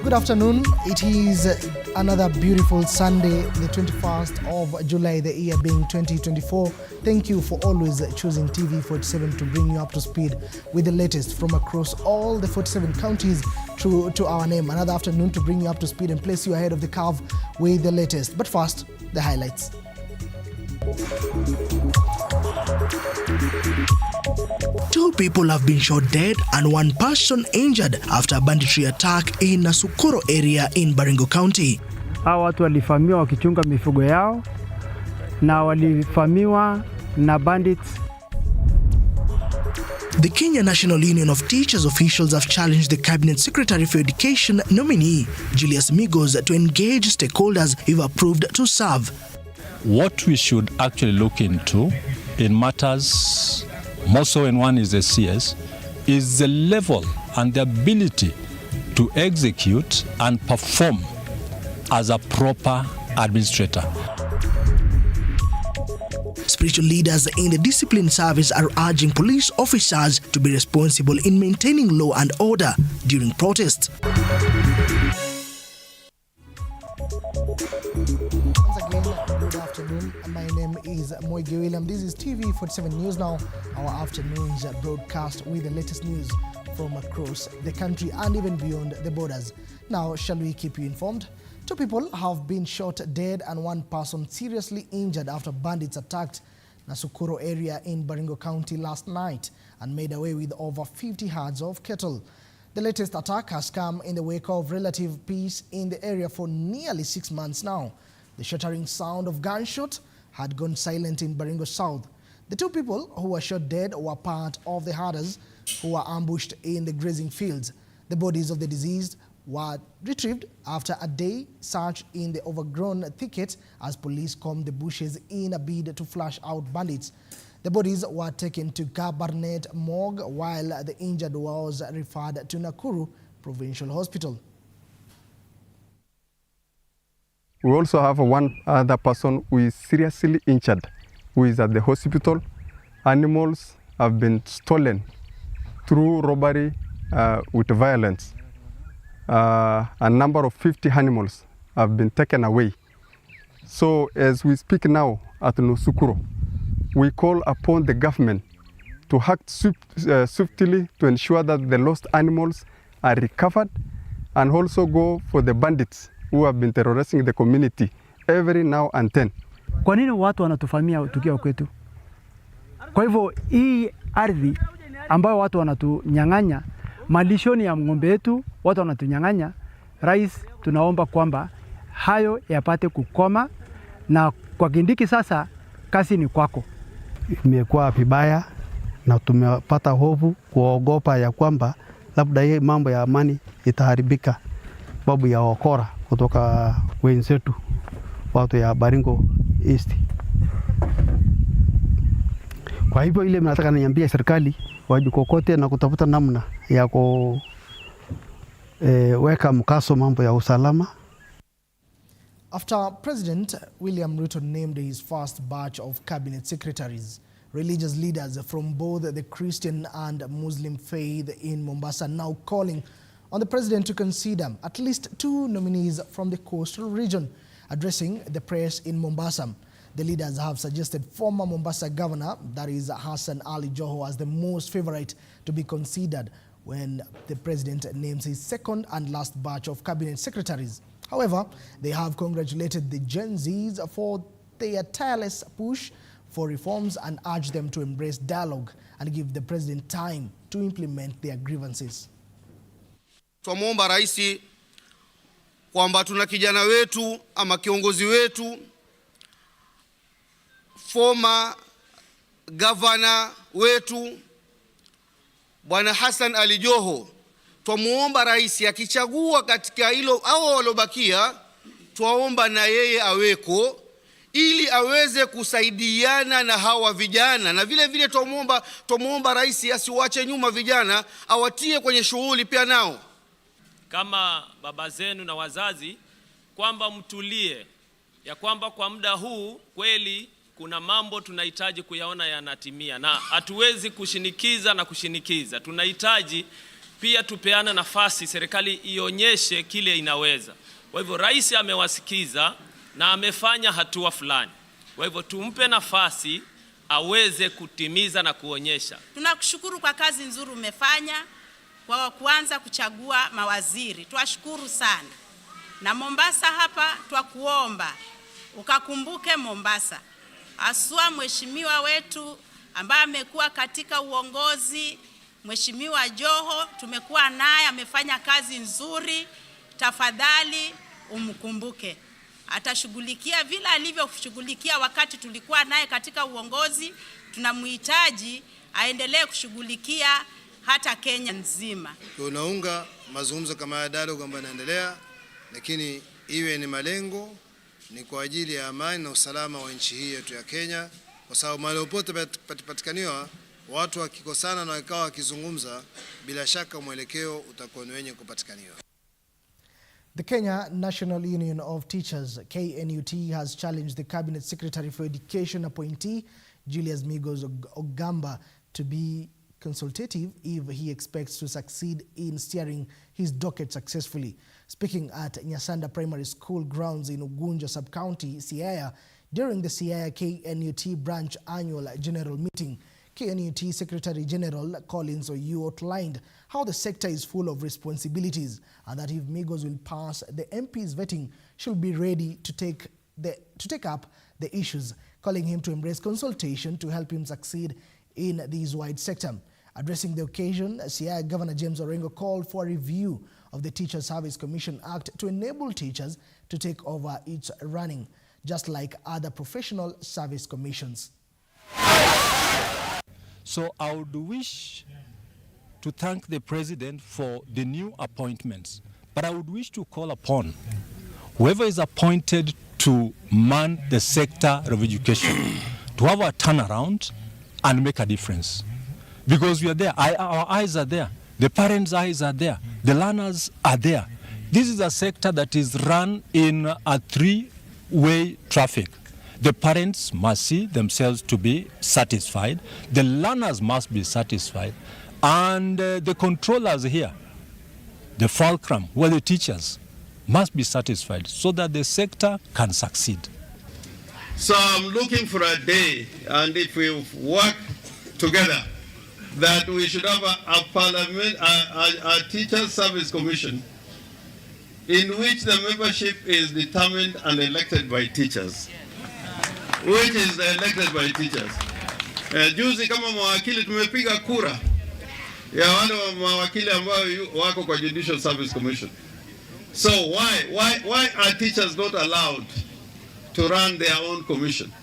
Good afternoon. It is another beautiful Sunday, the 21st of July, the year being 2024. Thank you for always choosing TV47 to bring you up to speed with the latest from across all the 47 counties through to our name. Another afternoon to bring you up to speed and place you ahead of the curve with the latest. But first, the highlights. Two people have been shot dead and one person injured after a banditry attack in Nasukuro area in Baringo County. Hao watu walifamiwa wakichunga mifugo yao na walifamiwa na bandits. The Kenya National Union of Teachers officials have challenged the Cabinet Secretary for Education nominee, Julius Migos, to engage stakeholders if approved to serve. What we should actually look into in matters, more so when one is a CS, is the level and the ability to execute and perform as a proper administrator. Spiritual leaders in the discipline service are urging police officers to be responsible in maintaining law and order during protests. Once again, good afternoon. My name is Moige William. This is TV47 News Now, our afternoon's broadcast with the latest news from across the country and even beyond the borders. Now, shall we keep you informed? Two people have been shot dead and one person seriously injured after bandits attacked Nasukuro area in Baringo County last night and made away with over 50 herds of cattle. The latest attack has come in the wake of relative peace in the area for nearly 6 months now. The shattering sound of gunshot had gone silent in Baringo South. The two people who were shot dead were part of the herders who were ambushed in the grazing fields. The bodies of the deceased were retrieved after a day search in the overgrown thicket as police combed the bushes in a bid to flush out bandits. The bodies were taken to Barnet morgue while the injured was referred to Nakuru Provincial Hospital. We also have one other person who is seriously injured, who is at the hospital. Animals have been stolen through robbery with violence. A number of 50 animals have been taken away. So as we speak now at Nasukuro, we call upon the government to act swiftly to ensure that the lost animals are recovered and also go for the bandits who have been terrorizing the community every now and then. Kwa nini watu wanatufamia tukiwa kwetu? Kwa hivyo hii ardhi ambayo watu wanatunyang'anya, malishoni ya ng'ombe yetu watu wanatunyang'anya, rais tunaomba kwamba hayo yapate kukoma, na kwa Kindiki sasa kazi ni kwako. Imekuwa vibaya na tumepata hofu kuogopa ya kwamba labda hii mambo ya amani itaharibika babu ya wakora kutoka wenzetu watu ya Baringo East. Kwa hivyo ile mnataka niambie serikali wajikokote na kutafuta namna ya weka mkaso mambo ya usalama. After President William Ruto named his first batch of cabinet secretaries, religious leaders from both the Christian and Muslim faith in Mombasa are now calling on the president to consider at least 2 nominees from the coastal region. Addressing the press in Mombasa, the leaders have suggested former Mombasa governor, that is Hassan Ali Joho, as the most favorite to be considered when the president names his second and last batch of cabinet secretaries. However, they have congratulated the Gen Zs for their tireless push for reforms and urged them to embrace dialogue and give the president time to implement their grievances. Twamuomba rais kwamba tuna kijana wetu ama kiongozi wetu, former governor wetu Bwana Hassan Ali Joho. Twamuomba rais akichagua katika hilo hao walobakia, twaomba na yeye aweko ili aweze kusaidiana na hawa vijana, na vile vile twamuomba rais asiwache nyuma vijana, awatie kwenye shughuli pia nao. Kama baba zenu na wazazi, kwamba mtulie, ya kwamba kwa muda huu kweli kuna mambo tunahitaji kuyaona yanatimia, na hatuwezi kushinikiza. Tunahitaji pia tupeana nafasi serikali ionyeshe kile inaweza. Kwa hivyo rais amewasikiza na amefanya hatua fulani. Kwa hivyo tumpe nafasi aweze kutimiza na kuonyesha. Tunakushukuru kwa kazi nzuri umefanya kwa kuanza kuchagua mawaziri. Twashukuru sana. Na Mombasa hapa twakuomba ukakumbuke Mombasa. Aswa mheshimiwa wetu ambaye amekuwa katika uongozi, Mheshimiwa Joho, tumekuwa naye amefanya kazi nzuri. Tafadhali umkumbuke. Atashughulikia vile alivyoshughulikia wakati tulikuwa naye katika uongozi. Tunamhitaji aendelee kushughulikia hata Kenya nzima. Tunaunga mazungumzo kama ya dialogue ambayo yanaendelea, lakini iwe ni malengo ni kwa ajili ya amani na usalama wa nchi hii yetu ya Kenya, kwa sababu mahali popote patikaniwa watu wakikosana na wakawa wakizungumza, bila shaka mwelekeo utakuwa ni wenye kupatikaniwa. The Kenya National Union of Teachers, KNUT, has challenged the Cabinet Secretary for Education appointee, Julius Migos Ogamba, to be consultative if he expects to succeed in steering his docket successfully. Speaking at Nyasanda Primary School grounds in Ugunja Sub-County, Siaya, during the Siaya KNUT branch annual general meeting, KNUT Secretary General Collins Oyu outlined how the sector is full of responsibilities and that if Migos will pass the MP's vetting, she'll be ready to take up the issues, calling him to embrace consultation to help him succeed in this wide sector. Addressing the occasion, Siaya Governor James Baringo called for a review of the Teacher Service Commission Act to enable teachers to take over its running, just like other professional service commissions. So I would wish to thank the President for the new appointments, but I would wish to call upon whoever is appointed to man the sector of education to have a turnaround and make a difference. Because we are there, our eyes are there, the parents' eyes are there, the learners are there. This is a sector that is run in a three-way traffic. The parents must see themselves to be satisfied, the learners must be satisfied, and the controllers here, the fulcrum, who are the teachers, must be satisfied so that the sector can succeed. So I'm looking for a day, and if we work together, that we should have a parliament, a teacher service commission, in which the membership is determined and elected by teachers. Which is elected by teachers. Juzi kama mawakili tumepiga kura ya wale mawakili ambao wako kwa Judicial Service Commission. So why are teachers not allowed to run their own commission?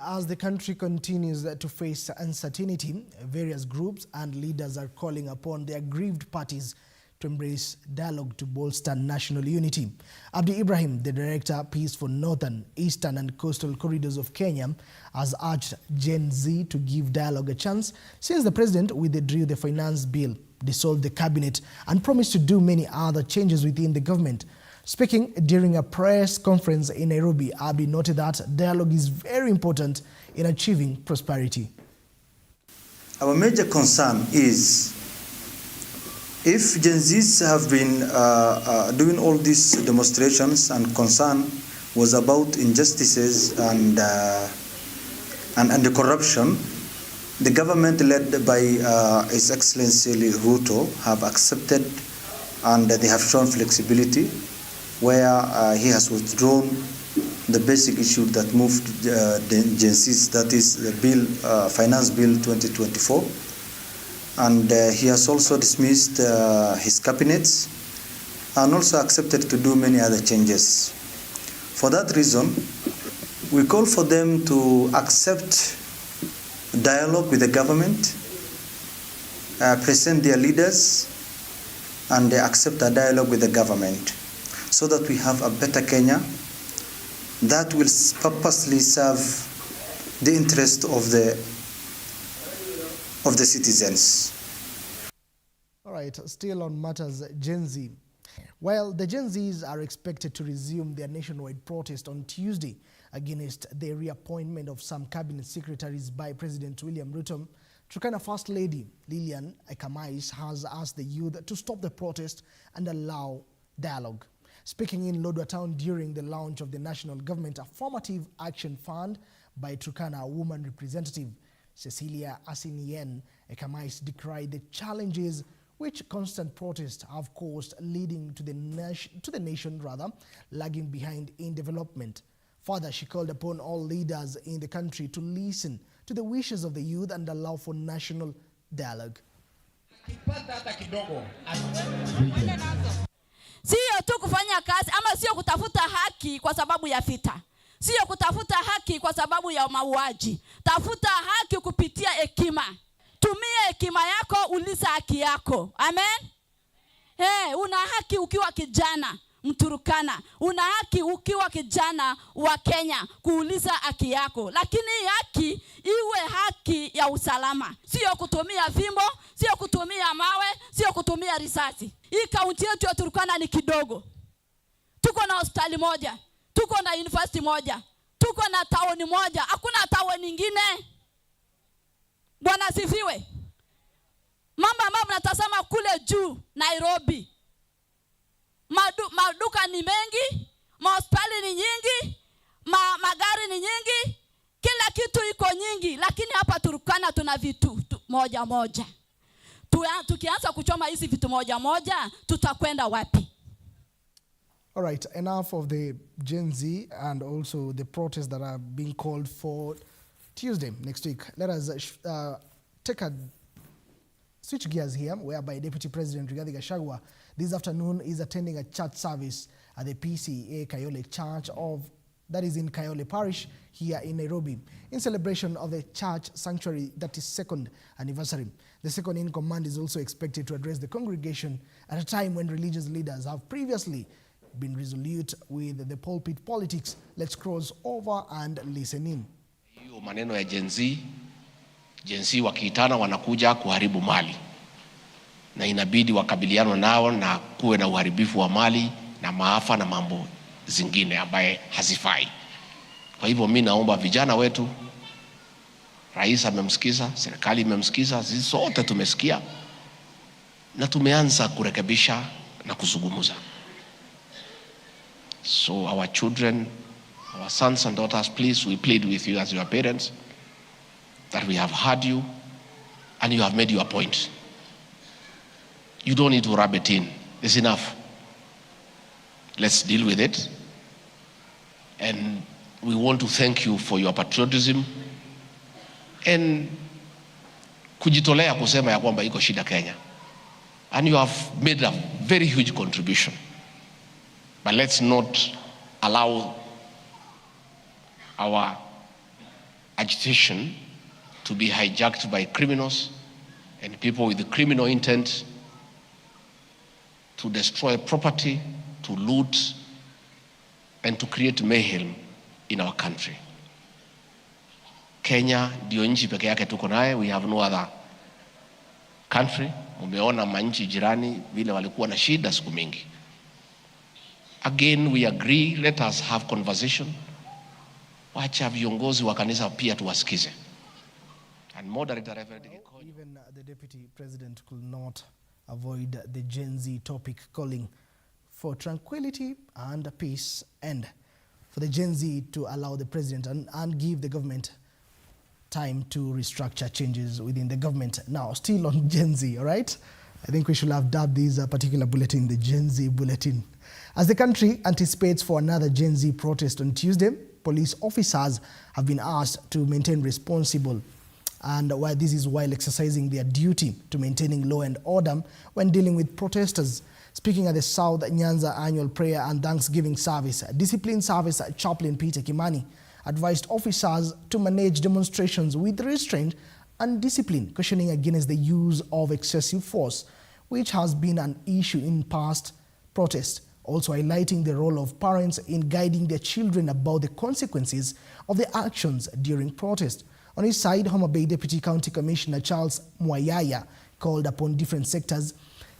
As the country continues to face uncertainty, various groups and leaders are calling upon the aggrieved parties to embrace dialogue to bolster national unity. Abdi Ibrahim, the Director, Peace for Northern, Eastern and Coastal Corridors of Kenya, has urged Gen Z to give dialogue a chance since the President withdrew the finance bill, dissolved the cabinet and promised to do many other changes within the government. Speaking during a press conference in Nairobi, Abdi noted that dialogue is very important in achieving prosperity. Our major concern is if Gen Zs have been doing all these demonstrations, and concern was about injustices and the corruption, the government led by His Excellency Ruto have accepted and they have shown flexibility where he has withdrawn the basic issue that moved Gen Zs, that is the bill, Finance Bill 2024. And he has also dismissed his cabinets and also accepted to do many other changes. For that reason, we call for them to accept dialogue with the government, present their leaders, and accept a dialogue with the government so that we have a better Kenya that will purposely serve the interest of the citizens. All right, still on matters Gen Z. Well, the Gen Zs are expected to resume their nationwide protest on Tuesday against the reappointment of some cabinet secretaries by President William Ruto. Turkana First Lady Lilian Ekamais has asked the youth to stop the protest and allow dialogue. Speaking in Lodwar Town during the launch of the National Government Affirmative Action Fund by Turkana woman representative Cecilia Asinien, Ekamais decried the challenges which constant protests have caused, leading to the nation lagging behind in development. Further, she called upon all leaders in the country to listen to the wishes of the youth and allow for national dialogue. Sio tu kufanya kazi ama sio kutafuta haki kwa sababu ya vita. Sio kutafuta haki kwa sababu ya mauaji. Tafuta haki kupitia hekima. Tumia hekima yako, uliza haki yako. Amen. Una haki ukiwa kijana Mturukana. Una haki ukiwa kijana wa Kenya kuuliza haki yako. Lakini haki iwe haki ya usalama. Sio kutumia fimbo, sio kutumia mawe, sio kutumia risasi. Hii kaunti yetu ya Turkana ni kidogo. Tuko na hospitali moja, tuko na university moja, tuko na taoni moja, hakuna taoni nyingine. Bwana sifiwe. Mambo ambayo mnatazama kule juu Nairobi. Maduka ni mengi, hospitali ni nyingi, magari ni nyingi, kila kitu iko nyingi, lakini hapa Turkana tuna vitu moja moja. Tukianza kuchoma hizi vitu moja moja, tutakwenda wapi? All right, enough of the Gen Z and also the protests that are being called for Tuesday next week. Let us switch gears here, whereby Deputy President Rigathi Gachagua this afternoon is attending a church service at the PCA Kayole Church that is in Kayole Parish here in Nairobi, in celebration of the church sanctuary 32nd anniversary. The second in command is also expected to address the congregation at a time when religious leaders have previously been resolute with the pulpit politics. Let's cross over and listen in. Hiyo maneno ya Gen Z wakiitana wanakuja kuharibu mali. Na inabidi wakabiliano nao na kuwe na uharibifu wa mali na maafa na mambo zingine ambaye hazifai. Kwa hivyo mimi naomba vijana wetu, rais amemsikiza, serikali imemsikiza, sisi sote tumesikia na tumeanza kurekebisha na kuzungumza. So our children, our sons and daughters, please, we plead with you as your parents that we have heard you and you have made your point. You don't need to rub it in. It's enough. Let's deal with it. And we want to thank you for your patriotism and kujitolea kusema ya kwamba iko shida Kenya. And you have made a very huge contribution. But let's not allow our agitation to be hijacked by criminals and people with criminal intent to destroy property, to loot, and to create mayhem in our country. Kenya ndio nchi peke yake tuko naye. We have no other country. Umeona manchi jirani vile walikuwa na shida siku mingi. Again, we agree, let us have conversation. Wacha viongozi wa kanisa pia tuwasikize. And moderator even the deputy president could not avoid the Gen Z topic, calling for tranquility and peace, and for the Gen Z to allow the president and give the government time to restructure changes within the government. Now, still on Gen Z, all right? I think we should have dubbed this particular bulletin the Gen Z bulletin. As the country anticipates for another Gen Z protest on Tuesday, police officers have been asked to maintain responsible, and why this is while exercising their duty to maintaining law and order when dealing with protesters. Speaking at the South Nyanza Annual Prayer and Thanksgiving Service, Discipline Service Chaplain Peter Kimani advised officers to manage demonstrations with restraint and discipline, cautioning against the use of excessive force, which has been an issue in past protests, also highlighting the role of parents in guiding their children about the consequences of their actions during protest. On his side, Homa Bay Deputy County Commissioner Charles Mwayaya called upon different sectors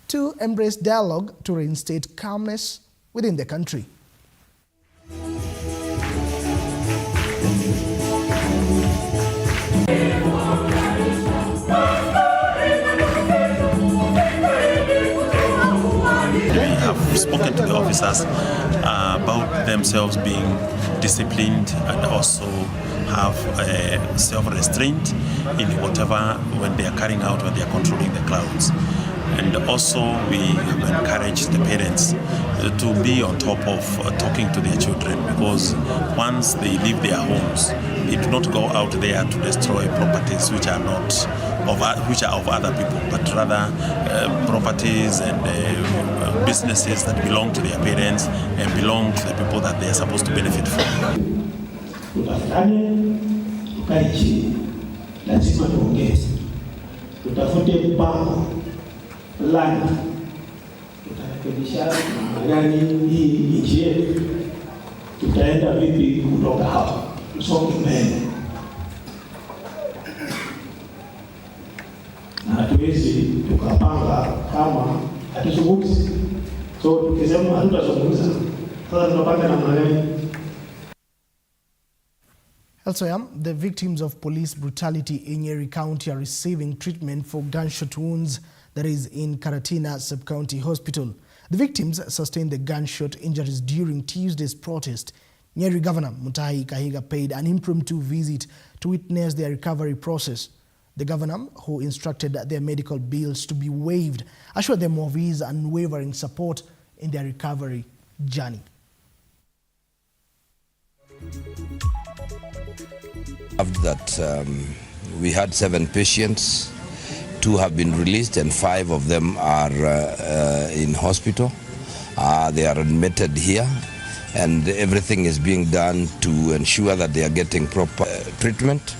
to embrace dialogue to reinstate calmness within the country. we have spoken to the officers about themselves being disciplined and also have self-restraint in whatever when they are carrying out, when they are controlling the crowds. And also we encourage the parents to be on top of talking to their children, because once they leave their homes, they do not go out there to destroy properties which are not of other people, but rather properties and businesses that belong to their parents and belong to the people that they are supposed to benefit from. Tutafutane, tukae chini, lazima tuongeze, tutafute mpango fulani, tutarekebisha namna gani hii nchi yetu, tutaenda vipi kutoka hapa, tusonge mbele. Na hatuwezi tukapanga kama hatuzungumzi. So tukisema hatutazungumza, sasa tunapanga namna gani? Elsewhere, the victims of police brutality in Nyeri County are receiving treatment for gunshot wounds that is in Karatina Sub-County Hospital. The victims sustained the gunshot injuries during Tuesday's protest. Nyeri Governor Mutahi Kahiga paid an impromptu visit to witness their recovery process. The governor, who instructed their medical bills to be waived, assured them of his unwavering support in their recovery journey. That we had 7 patients, 2 have been released and 5 of them are in hospital. They are admitted here and everything is being done to ensure that they are getting proper treatment.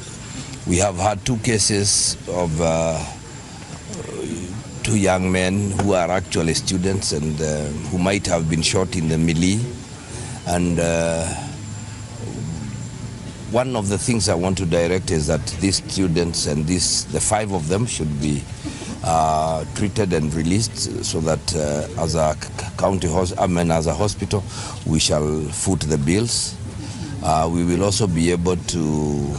We have had 2 cases of 2 young men who are actually students and who might have been shot in the melee. And one of the things I want to direct is that these students and the 5 of them should be treated and released, so that as a as a hospital, we shall foot the bills. We will also be able to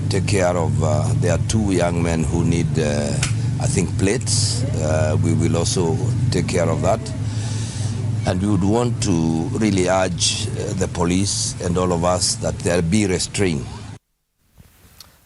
take care of, there are 2 young men who need, I think, plates. We will also take care of that. And we would want to really urge the police and all of us that there be restraint.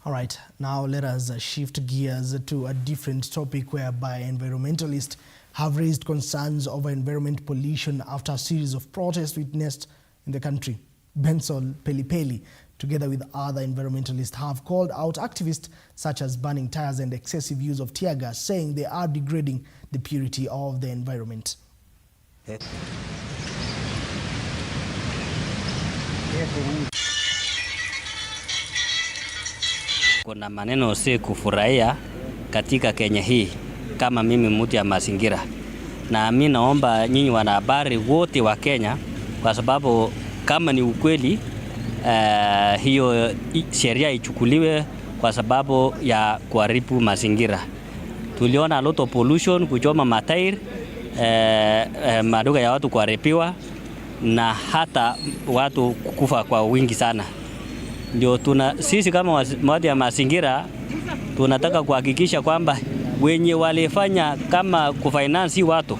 All right, now let us shift gears to a different topic, whereby environmentalists have raised concerns over environment pollution after a series of protests witnessed in the country. Bensol Pelipeli, together with other environmentalists, have called out activists such as burning tires and excessive use of tear gas, saying they are degrading the purity of the environment. Kuna maneno si kufurahia katika Kenya hii kama mimi mtu ya mazingira, na mimi naomba nyinyi wanahabari wote wa Kenya, kwa sababu kama ni ukweli hiyo sheria ichukuliwe kwa sababu ya kuharibu mazingira. Tuliona a lot of pollution, kuchoma matairi, maduka ya watu kuharibiwa na hata watu kufa kwa wingi sana. Ndio sisi kama watu ya mazingira tunataka kuhakikisha kwamba wenye walifanya kama kufinance watu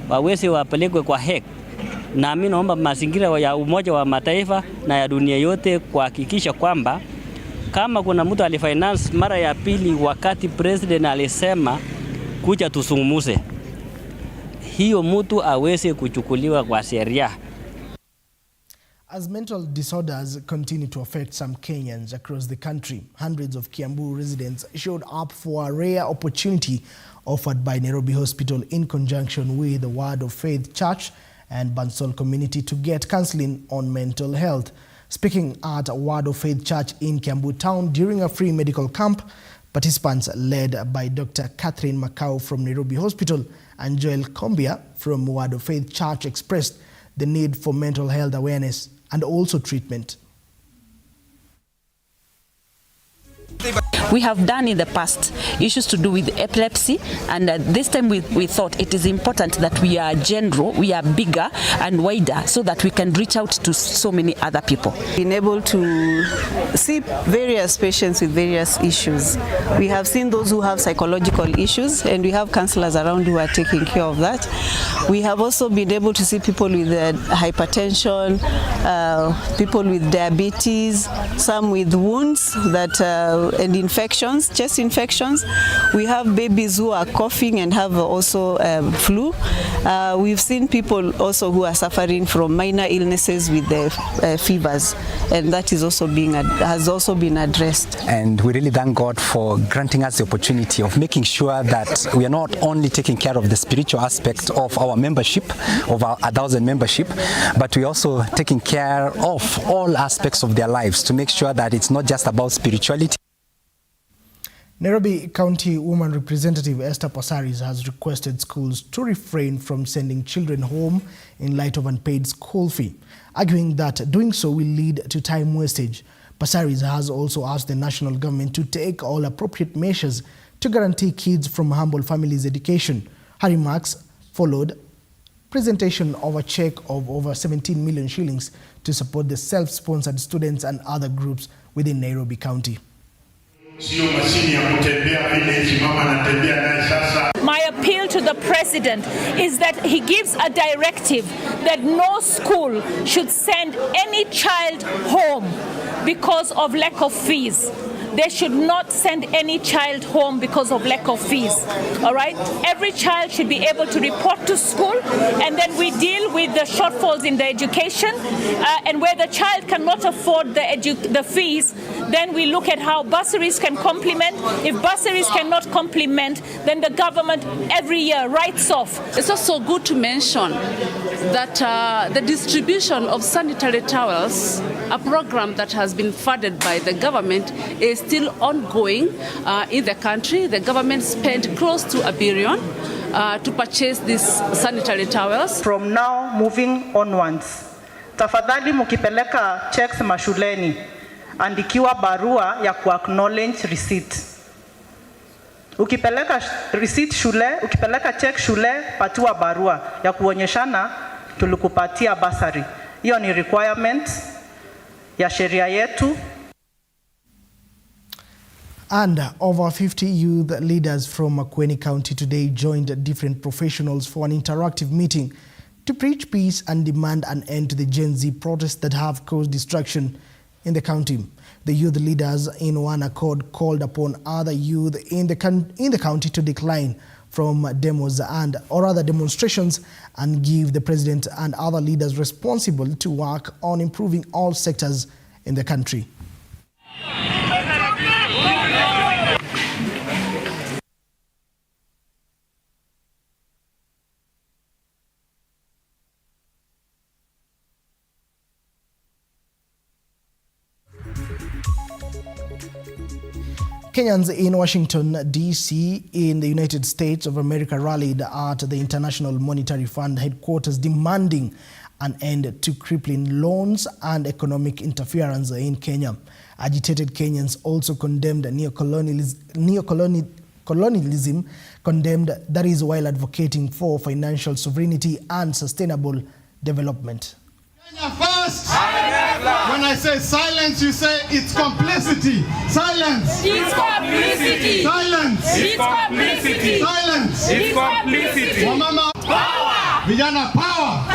waweze wapelekwe kwa haki. Na mimi naomba mazingira ya Umoja wa Mataifa na ya dunia yote kuhakikisha kwamba kama kuna mtu alifinance mara ya pili wakati president alisema kuja tusungumuze, hiyo mtu aweze kuchukuliwa kwa sheria. As mental disorders continue to affect some Kenyans across the country, hundreds of Kiambu residents showed up for a rare opportunity offered by Nairobi Hospital in conjunction with the Word of Faith Church and Bansol community to get counseling on mental health. Speaking at Word of Faith Church in Kiambu town during a free medical camp, participants led by Dr. Catherine Macau from Nairobi Hospital and Joel Kombia from Word of Faith Church expressed the need for mental health awareness and also treatment. We have done in the past issues to do with epilepsy, and this time we thought it is important that we are general, we are bigger and wider, so that we can reach out to so many other people. Being able to see various patients with various issues. We have seen those who have psychological issues, and we have counselors around who are taking care of that. We have also been able to see people with hypertension, people with diabetes, some with wounds that and infections, chest infections. We have babies who are coughing and have also flu. We've seen people also who are suffering from minor illnesses with fevers, and that is also has also been addressed. And we really thank God for granting us the opportunity of making sure that we are not only taking care of the spiritual aspect of our membership, of our 1,000 membership, but we're also taking care of all aspects of their lives to make sure that it's not just about spirituality. Nairobi County Woman Representative Esther Passaris has requested schools to refrain from sending children home in light of unpaid school fee, arguing that doing so will lead to time wastage. Passaris has also asked the national government to take all appropriate measures to guarantee kids from humble families education. Her remarks followed presentation of a check of over 17 million shillings to support the self-sponsored students and other groups within Nairobi County. My appeal to the president is that he gives a directive that no school should send any child home because of lack of fees. They should not send any child home because of lack of fees. All right? Every child should be able to report to school, and then we deal with the shortfalls in the education. And where the child cannot afford the fees, then we look at how bursaries can complement. If bursaries cannot complement, then the government every year writes off. It's also good to mention that the distribution of sanitary towels, a program that has been funded by the government, is still ongoing in the country. The government spent close to $1 billion to purchase these sanitary towels. From now moving onwards, tafadhali mukipeleka checks mashuleni, andikiwa barua ya ku-acknowledge receipt. Ukipeleka receipt shule, ukipeleka check shule, patiwa barua ya kuonyeshana tulikupatia basari. Hiyo ni requirement ya sheria yetu. And over 50 youth leaders from Makueni County today joined different professionals for an interactive meeting to preach peace and demand an end to the Gen Z protests that have caused destruction in the county. The youth leaders in one accord called upon other youth in the county to decline from demos or other demonstrations and give the president and other leaders responsible to work on improving all sectors in the country. Kenyans in Washington, D.C. in the United States of America rallied at the International Monetary Fund headquarters demanding an end to crippling loans and economic interference in Kenya. Agitated Kenyans also condemned neocolonialism, that is, while advocating for financial sovereignty and sustainable development. Kenya first! When I say silence, you say it's complicity. Silence! It's complicity! Silence! It's complicity! Silence! It's complicity! Wamama, power! Vijana, power!